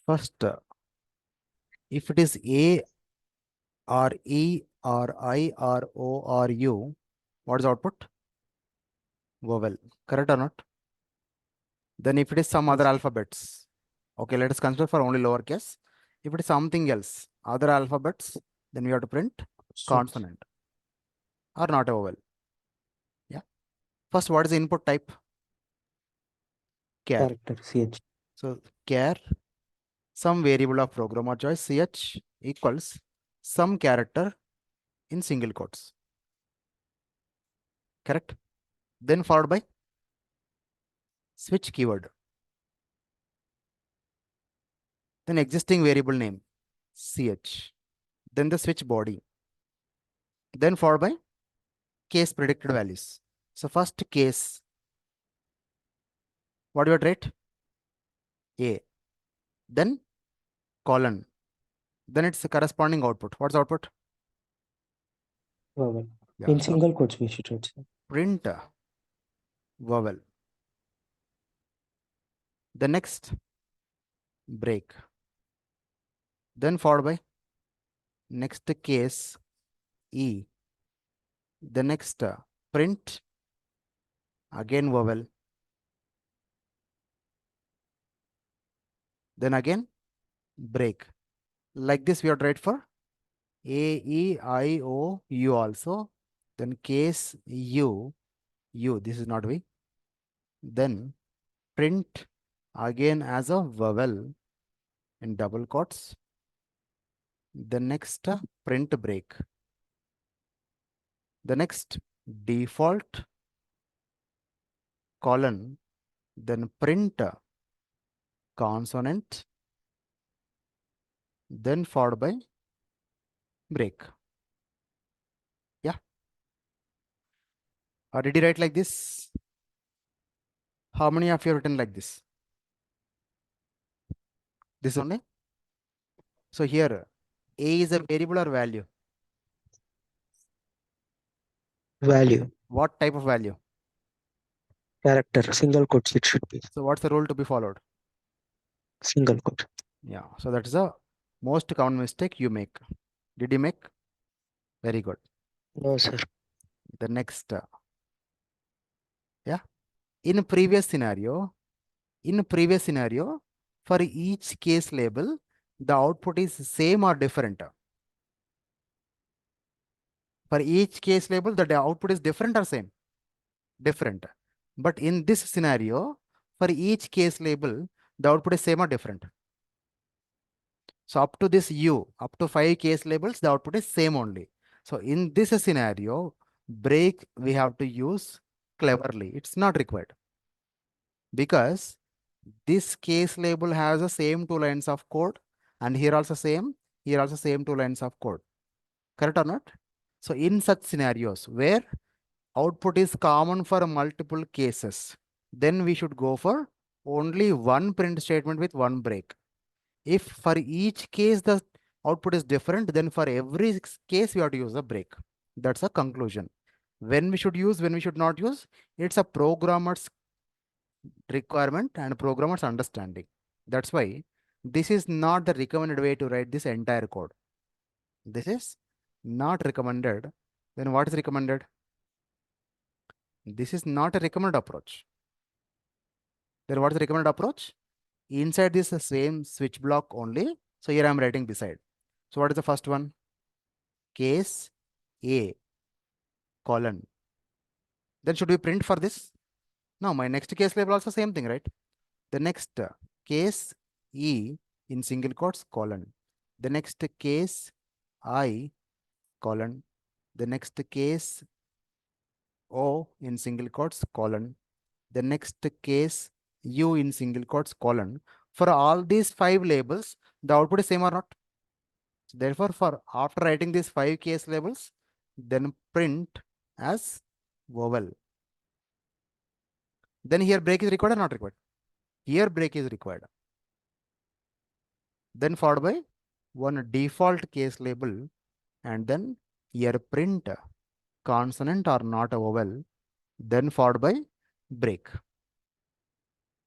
First, if it is A or E or I or O or U, what is the output? Vowel. Correct or not? Then if it is some other Yes. alphabets, okay, let us consider for only lowercase. If it is something else, other alphabets, then we have to print Switch. consonant or not a vowel. Yeah. First, what is the input type? Char. Character CH. So char, some variable of program or choice, ch equals some character in single quotes. Correct? Then followed by switch keyword. Then existing variable name, ch. Then the switch body. Then followed by case predicted values. So first case, what do you write? A. Then colon. Then it's the corresponding output. What's the output? Vowel. Yeah. In So single quotes we should write, sir. print vowel. The next break. Then followed by next case E. The next print again vowel. Then again break. Like this we have to write for A, E, I, O, U also. Then case U, U, this is not V. Then print again as a vowel in double quotes. The next print break. The next default colon, then print consonant, then followed by break. Yeah. Or did you write like this? How many of you have written like this? This only? So here, A is a variable or value? Value. What type of value? Character. Single quotes it should be. So what's the rule to be followed? Single quote. Yeah. So that is the most common mistake you make. Did you make? Very good. No, sir. The next, yeah. In previous scenario, for each case label, the output is same or different. For each case label, the output is different or same? Different. But in this scenario, for each case label, the output is same or different. So up to this U, up to 5 case labels, the output is same only. So in this scenario, break we have to use cleverly. It's not required because this case label has the same 2 lines of code, and here also same 2 lines of code. Correct or not? So in such scenarios where output is common for multiple cases, then we should go for only one print statement with one break. If for each case the output is different, then for every case we have to use a break. That's a conclusion. When we should use, when we should not use, it's a programmer's requirement and programmer's understanding. That's why this is not the recommended way to write this entire code. This is not recommended. Then what is recommended? This is not a recommended approach. Then what is the recommended approach? Inside this same switch block only. So here I'm writing beside. So what is the first one? Case A colon. Then should we print for this? No, my next case label also same thing, right? The next case E in single quotes colon. The next case I colon. The next case O in single quotes colon. The next case U in single quotes colon. For all these 5 labels, the output is same or not? So therefore, for after writing these 5 case labels, then print as vowel. Then here break is required or not required? Here break is required. Then followed by one default case label, and then here print consonant or not a vowel, then followed by break.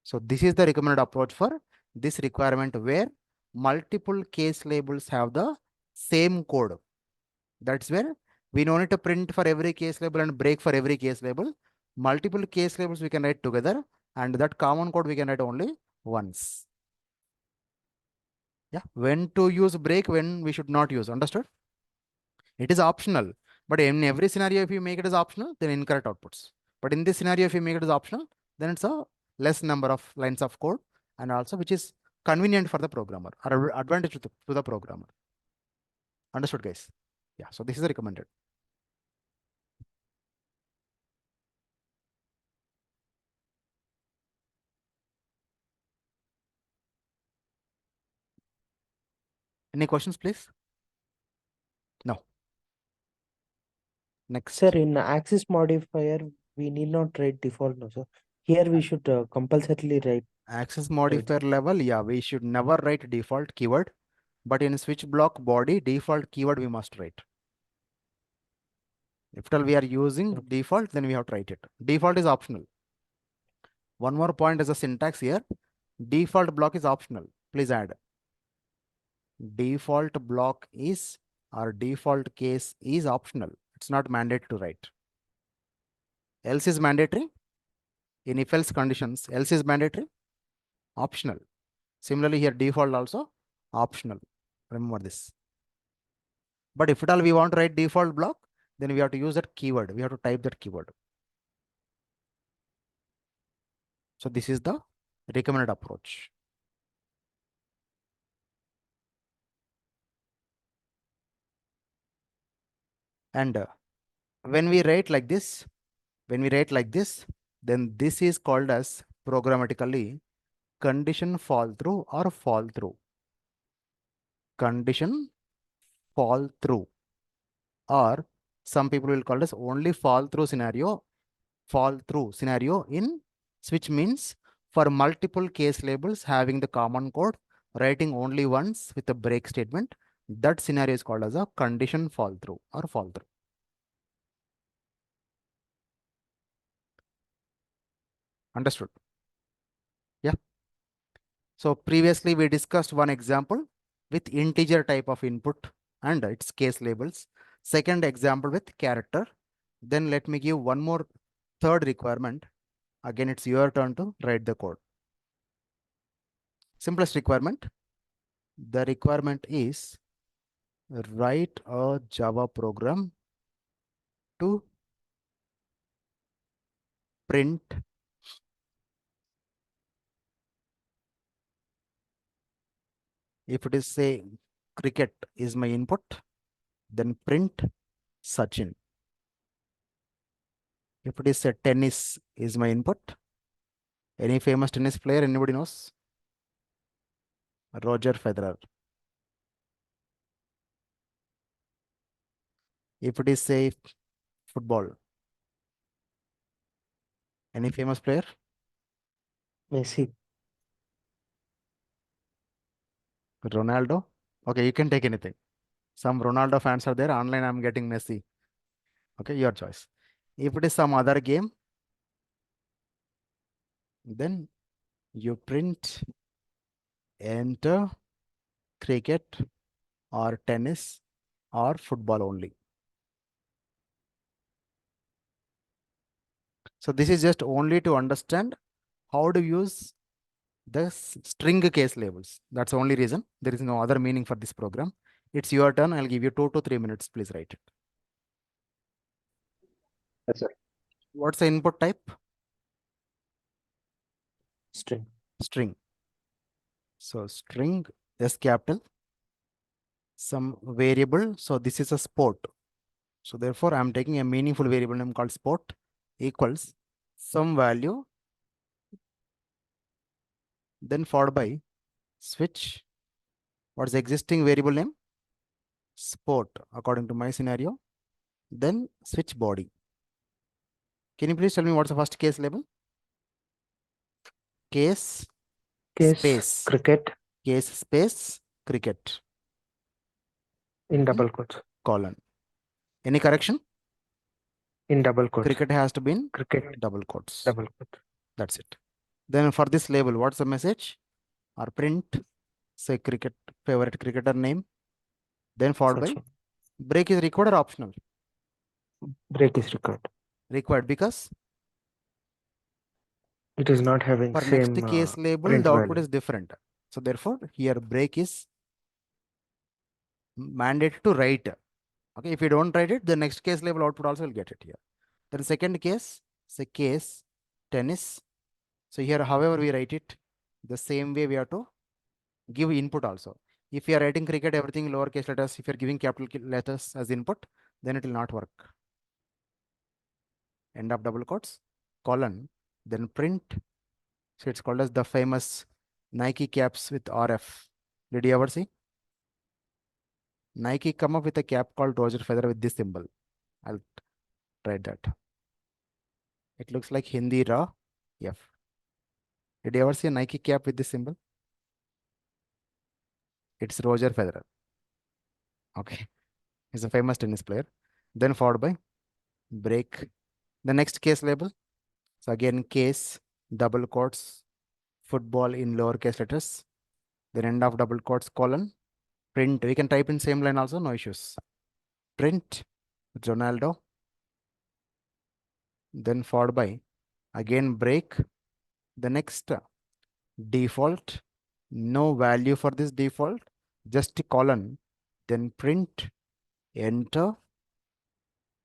So this is the recommended approach for this requirement where multiple case labels have the same code. That's where we don't need to print for every case label and break for every case label. Multiple case labels we can write together, and that common code we can write only once. Yeah, when to use break, when we should not use. Understood? It is optional, but in every scenario, if you make it as optional, then incorrect outputs. But in this scenario, if you make it as optional, then it's a less number of lines of code, and also which is convenient for the programmer or advantage to the programmer. Understood, guys? Yeah, so this is recommended. Any questions, please? No. Next. Sir, in access modifier, we need not write default, no, sir. Here we should compulsorily write. Access modifier level, yeah, we should never write default keyword, but in switch block body, default keyword we must write. If at all we are using default, then we have to write it. Default is optional. One more point as a syntax here. Default block is optional. Please add. Default block is, or default case is optional. It's not mandatory to write. Else is mandatory. In if else conditions, else is mandatory. Optional. Similarly here, default also optional. Remember this. But if at all we want to write default block, then we have to use that keyword. We have to type that keyword. So this is the recommended approach. And when we write like this, then this is called as programmatically condition fall through or fall through. Condition fall through, or some people will call this only fall through scenario. Fall through scenario in switch means for multiple case labels having the common code, writing only once with a break statement. That scenario is called as a condition fall through or fall through. Understood? Yeah. So previously we discussed one example with integer type of input and its case labels. Second example with character. Then let me give one more third requirement. Again, it's your turn to write the code. Simplest requirement. The requirement is write a Java program to print if it is say cricket is my input, then print Sachin. If it is say tennis is my input, any famous tennis player anybody knows? Roger Federer. If it is say football, any famous player? Messi. Ronaldo. Okay, you can take anything. Some Ronaldo fans are there. Online, I'm getting Messi. Okay, your choice. If it is some other game, then you print enter cricket or tennis or football only. So this is just only to understand how to use the string case labels. That's the only reason. There is no other meaning for this program. It's your turn. I'll give you 2 to 3 minutes. Please write it. Yes, sir. What's the input type? String. String. So string S capital, some variable. So this is a sport. So therefore, I'm taking a meaningful variable name called sport equals some value, then followed by switch. What's the existing variable name? Sport, according to my scenario. Then switch body. Can you please tell me what's the first case label? Case space Cricket case space cricket in double quotes. colon. Any correction? In double quotes. Cricket has to be in Cricket double quotes. double quotes. That's it. Then for this label, what's the message? Or print say cricket, favorite cricketer name, then followed by Sachin. break is required or optional? Break is required. Required because It is not having for next same case label, print the output value. is different. So therefore, here break is mandated to write. Okay, if you don't write it, the next case label output also will get it here. Then second case, say case tennis. So here, however we write it, the same way we have to give input also. If you are writing cricket, everything lowercase letters, if you're giving capital letters as input, then it will not work. End of double quotes, colon, then print. So it's called as the famous Nike caps with RF. Did you ever see? Nike come up with a cap called Roger Federer with this symbol. I'll write that. It looks like Hindi Ra F. Did you ever see a Nike cap with this symbol? It's Roger Federer. Okay. He's a famous tennis player. Then followed by break. The next case label. So again, case, double quotes, football in lowercase letters. Then end of double quotes, colon, print. We can type in same line also, no issues. Print, Ronaldo. Then followed by again break. The next default, no value for this default, just a colon, then print, enter,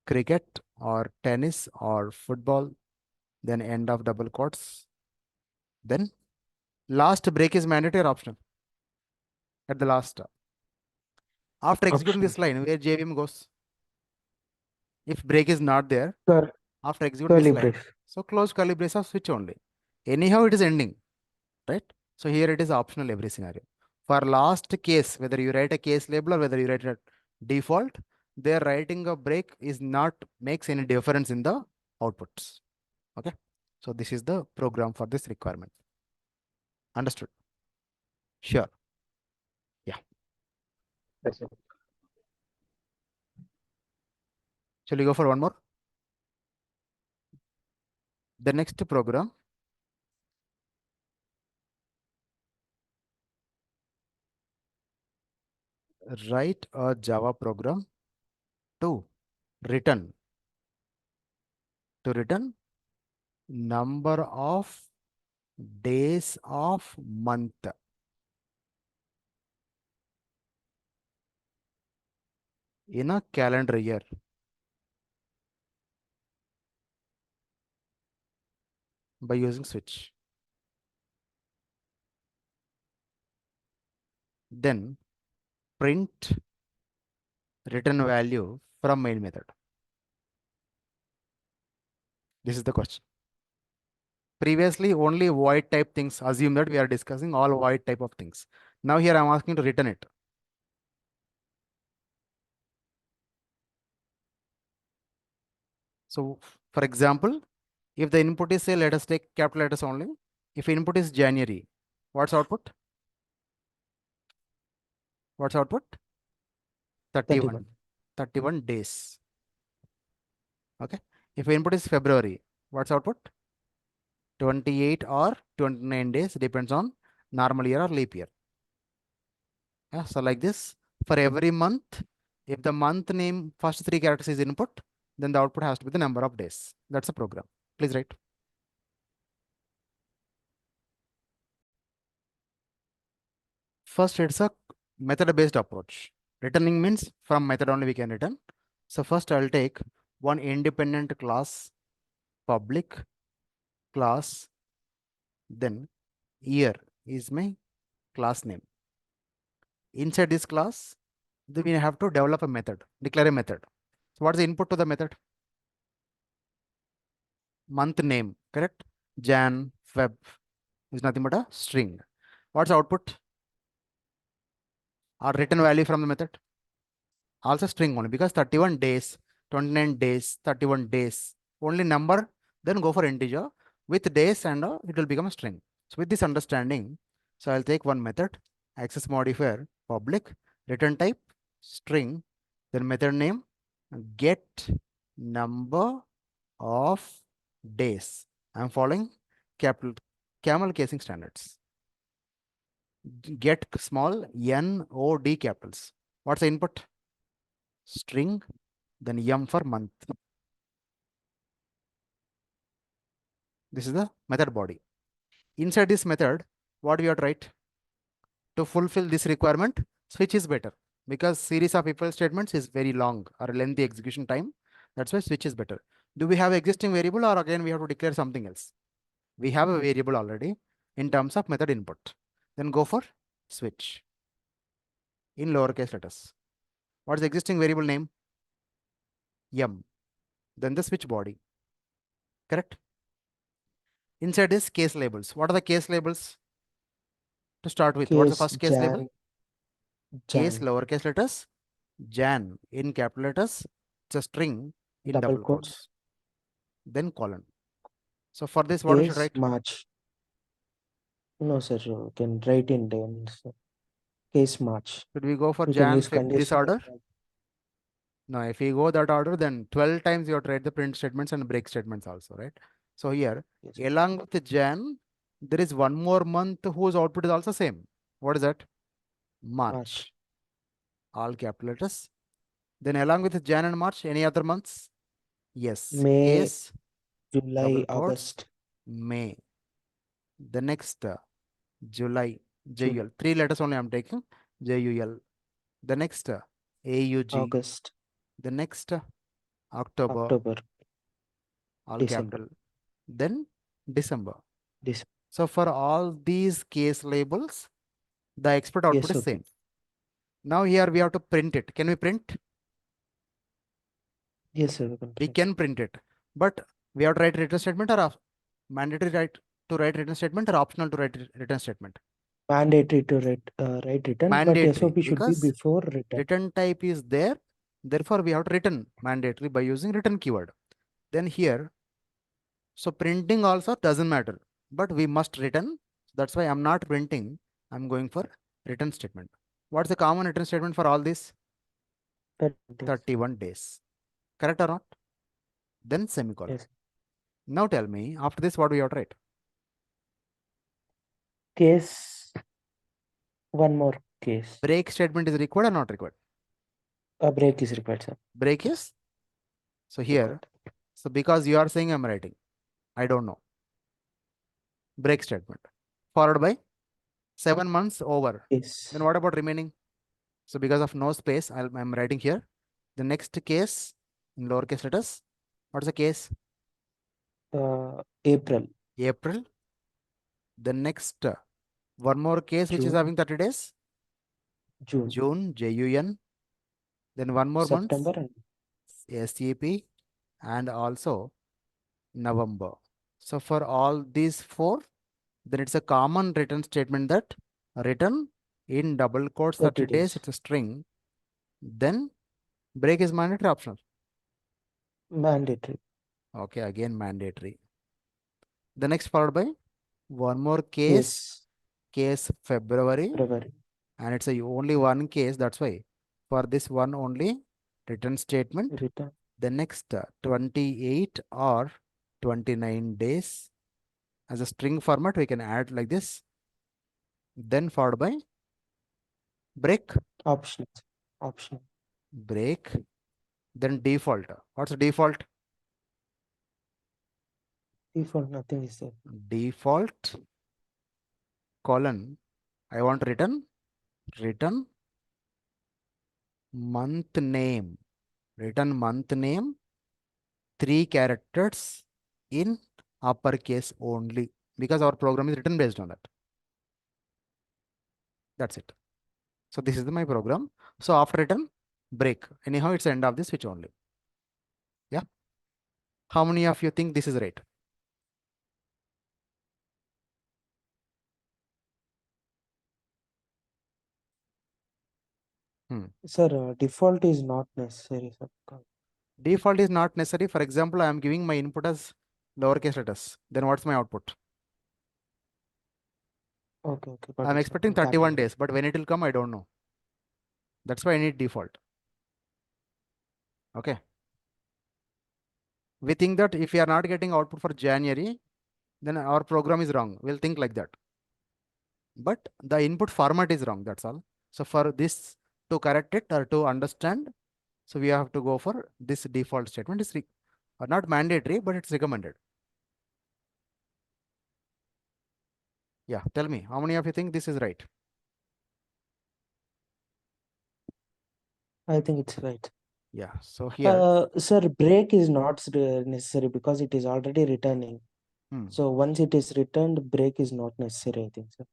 cricket or tennis or football, then end of double quotes. Then last break is mandatory or optional? At the last. After executing Optional. this line, where JVM goes? If break is not there, Cur after executing this curly line, brace. so close curly brace or switch only. Anyhow, it is ending, right? So here it is optional every scenario. For last case, whether you write a case label or whether you write a default, their writing a break is not makes any difference in the outputs. Okay. So this is the program for this requirement. Understood? Sure. Yeah. That's it. Shall we go for one more? The next program, write a Java program to return number of days of month in a calendar year. By using switch. Then print return value from main method. This is the question. Previously, only void type things. Assume that we are discussing all void type of things. Now here I'm asking to return it. So for example, if the input is say, let us take capital letters only. If input is January, what's output? What's output? 31. 31 days. Okay. If input is February, what's output? 28 or 29 days, depends on normal year or leap year. Yeah, so like this, for every month, if the month name first three characters is input, then the output has to be the number of days. That's a program. Please write. First, it's a method-based approach. Returning means from method only we can return. So first I'll take one independent class, public class, then year is my class name. Inside this class, then we have to develop a method, declare a method. So what is the input to the method? Month name, correct? Jan, Feb is nothing but a string. What's output? Or return value from the method? Also string only because 31 days, 29 days, 31 days. Only number, then go for integer with days and it will become a string. So with this understanding, so I'll take one method, access modifier, public, return type, string, then method name, get number of days. I'm following capital camel casing standards. get small N O D capitals. What's the input? String, then M for month. This is the method body. Inside this method, what we have to write? To fulfill this requirement, switch is better because series of if else statements is very long or lengthy execution time. That's why switch is better. Do we have existing variable or again we have to declare something else? We have a variable already in terms of method input. Then go for switch in lowercase letters. What's the existing variable name? M. Then the switch body. Correct? Inside is case labels. What are the case labels? To start with, what's the Case first case label? Case Jan, lowercase letters, Jan in capital letters, it's a string in double double quotes. quotes, then colon. So for this, what we should Case write? March. No, sir, you can write in tens. Case March. Should we go for You can Jan, use Feb, this conditional. order? No, if we go that order, then 12 times you have to write the print statements and break statements also, right? So here, Yes. along with the Jan, there is one more month whose output is also same. What is that? March. March. All capital letters. Then along with Jan and March, any other months? Yes. May, Case, July, double quotes, August. May. The next July, June, JUL. 3 letters only I'm taking. JUL. The next AUG. August, The next October. October, All December. capital. Then December. This. So for all these case labels, the expert output Yes, is okay. same. Now here we have to print it. Can we print? Yes, sir. We can print it. But we have to write return statement or mandatory to write return statement or optional to write return statement? Mandatory to write return, Mandatory, but SOP should be because before return. return type is there. Therefore, we have to return mandatory by using return keyword. Then here, so printing also doesn't matter, but we must return. That's why I'm not printing. I'm going for return statement. What's the common return statement for all this? 31 days. Correct or not? Then semicolon. Yes. Now tell me, after this, what do we have to write? Case. One more case. Break statement is required or not required? A break is required, sir. Break is? So here, so because you are saying I'm writing, I don't know. Break statement. Followed by 7 months over. Yes. Then what about remaining? So because of no space, I'm writing here. The next case in lowercase letters. What's the case? April. April. The next one more case which is June. having 30 days. June. June, JUN. Then one more September month. SEP. And also November. So for all these 4, then it's a common return statement that return in double quotes 30 days, it's a string. Then break is mandatory, optional? Mandatory. Okay, again mandatory. The next followed by one more case, case February. And it's only one case, that's why for this one only return statement. Return. The next 28 or 29 days as a string format, we can add like this. Then followed by break. Optional. Break. Then default. What's the default? Default, nothing is there. Default colon. I want return month name. Return month name 3 characters in uppercase only, because our program is written based on that. That's it. So this is my program. So after return, break. Anyhow, it's the end of the switch only. Yeah. How many of you think this is right? Sir, default is not necessary, sir. Default is not necessary. For example, I am giving my input as lowercase letters. Then what's my output? Okay. I'm expecting 31 days, but when it will come, I don't know. That's why I need default. Okay. We think that if we are not getting output for January, then our program is wrong. We'll think like that. but the input format is wrong. That's all. So for this to correct it or to understand, so we have to go for this default statement. It's not mandatory, but it's recommended. Yeah, tell me, how many of you think this is right? I think it's right. Yeah, so here, Sir, break is not necessary because it is already returning. hmm, So once it is returned, break is not necessary, I think, sir.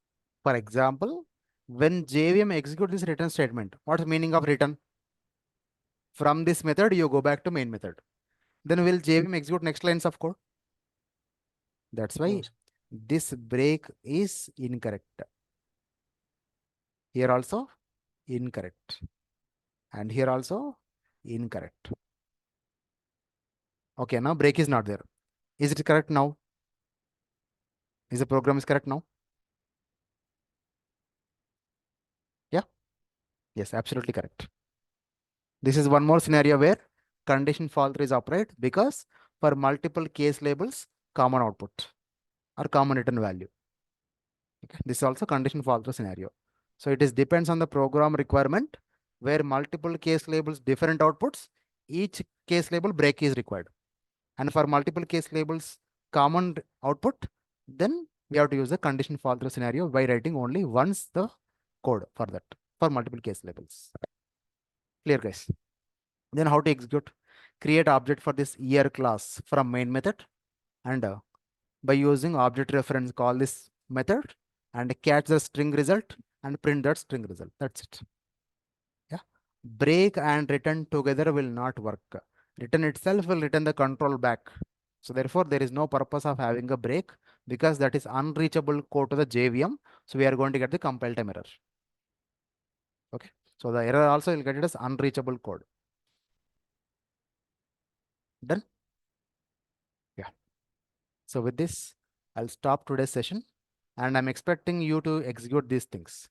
for example, when JVM execute this return statement, what's the meaning of return? From this method, you go back to main method. Then will JVM execute next lines of code? That's No, why sir. this break is incorrect. Here also incorrect. And here also incorrect. Okay, now break is not there. Is it correct now? Is the program is correct now? Yeah. Yes, absolutely correct. This is one more scenario where condition fall through is operate because for multiple case labels, common output or common return value. Okay. This is also condition fall through scenario. So it is depends on the program requirement where multiple case labels different outputs, each case label break is required. And for multiple case labels common output, then we have to use the condition fall through scenario by writing only once the code for that for multiple case labels. Clear, guys? Then how to execute? Create object for this year class from main method, and by using object reference, call this method and catch the string result and print that string result. That's it. Yeah. Break and return together will not work. Return itself will return the control back. So therefore, there is no purpose of having a break because that is unreachable code to the JVM. So we are going to get the compile time error. Okay. So the error also will get it as unreachable code. Done? Yeah. So with this, I'll stop today's session and I'm expecting you to execute these things.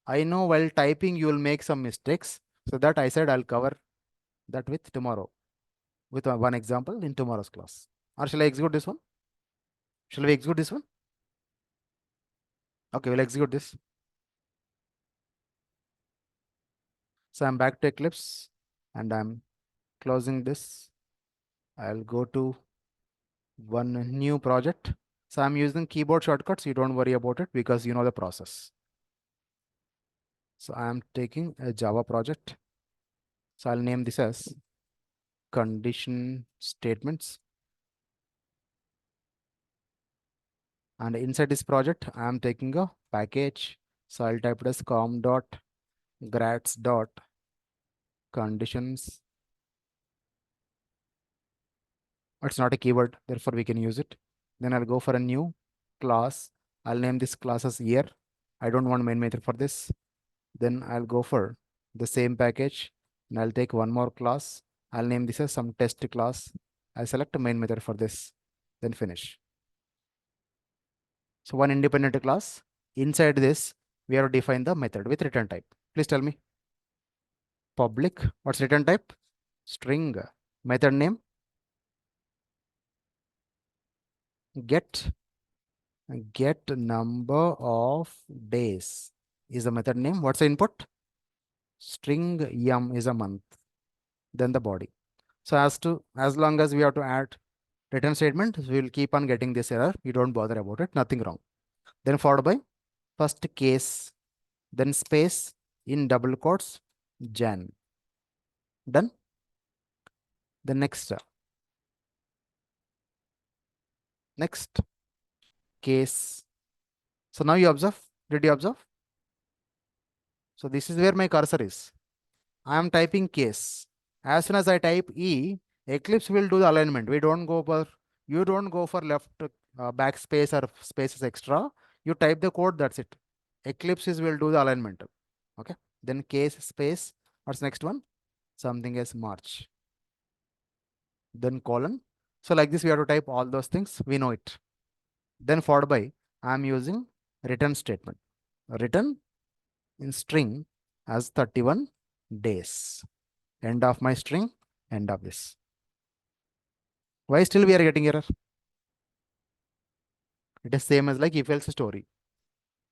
I know while typing you will make some mistakes. So that I said I'll cover that with tomorrow with one example in tomorrow's class. Or shall I execute this one? Shall we execute this one? Okay, we'll execute this. So I'm back to Eclipse and I'm closing this. I'll go to one new project. So I'm using keyboard shortcuts. You don't worry about it because you know the process. So I'm taking a Java project. So I'll name this as condition statements. And inside this project, I'm taking a package. So I'll type it as com.grats.conditions. It's not a keyword, therefore we can use it. Then I'll go for a new class. I'll name this class as year. I don't want main method for this. Then I'll go for the same package and I'll take one more class. I'll name this as some test class. I'll select a main method for this, then finish. So one independent class. Inside this, we have to define the method with return type. Please tell me. Public, what's return type? String. Method name, get number of days is the method name. What's the input? String yum is a month. Then the body. So as long as we have to add return statement, we will keep on getting this error. You don't bother about it. Nothing wrong. Then followed by first case, then space in double quotes, Jan. Done. The next case. So now you observe. Did you observe? So this is where my cursor is. I am typing case. As soon as I type E, Eclipse will do the alignment. You don't go for left backspace or spaces extra. You type the code, that's it. Eclipse will do the alignment. Okay. Then case space. What's next one? Something as March. Then colon. So like this, we have to type all those things. We know it. Then followed by, I'm using return statement. Return in string as 31 days. End of my string, end of this. Why still we are getting error? It is same as like if else story.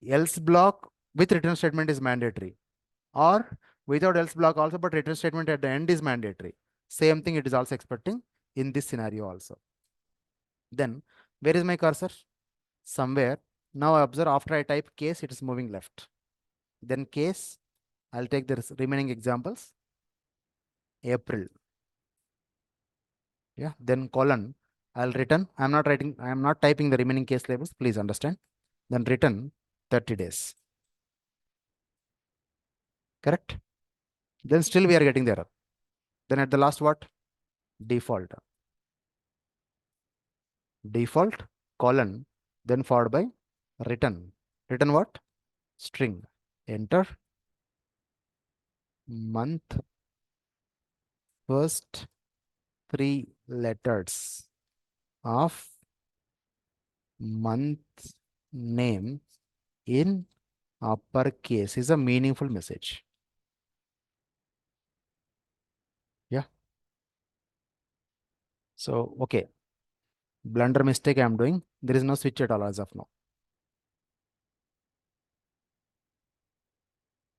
else block with return statement is mandatory, or without else block also, but return statement at the end is mandatory. Same thing it is also expecting in this scenario also. Then where is my cursor? Somewhere. Now observe, after I type case, it is moving left. Then case, I'll take the remaining examples. April. Yeah, then colon, I'll return. I'm not typing the remaining case labels, please understand. Then return 30 days. Correct? Then still we are getting the error. Then at the last what? Default. Default colon, then followed by return. Return what? String. Enter month, first 3 letters of month name in uppercase is a meaningful message. Yeah. So, okay. Blunder mistake I am doing. There is no switch at all as of now.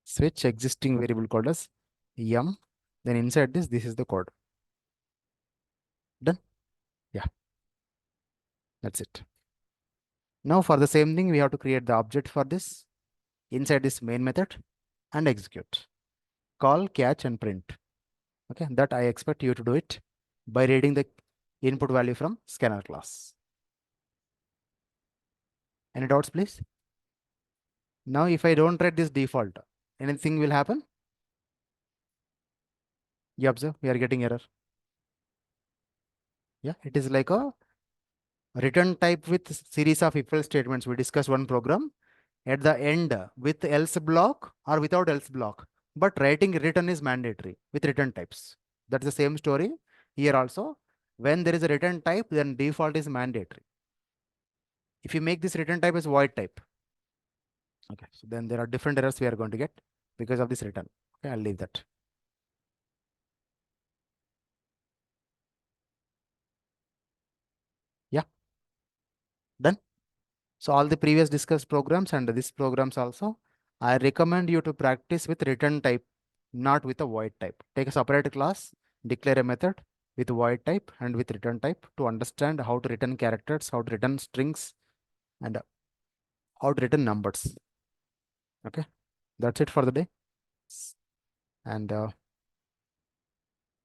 Switch existing variable called as yum. Then inside this is the code. Done? Yeah. That's it. Now for the same thing, we have to create the object for this inside this main method and execute. Call, catch, and print. Okay, that I expect you to do it by reading the input value from scanner class. Any doubts, please? Now, if I don't write this default, anything will happen? You observe, we are getting error. Yeah, it is like a return type with series of if else statements. We discussed one program at the end with else block or without else block, but writing return is mandatory with return types. That's the same story here also. When there is a return type, then default is mandatory. If you make this return type as void type, okay, so then there are different errors we are going to get because of this return. Okay, I'll leave that. Yeah, done. So all the previous discussed programs and this programs also, I recommend you to practice with return type, not with a void type. Take a separate class, declare a method with void type and with return type to understand how to return characters, how to return strings, and how to return numbers. Okay, that's it for the day. And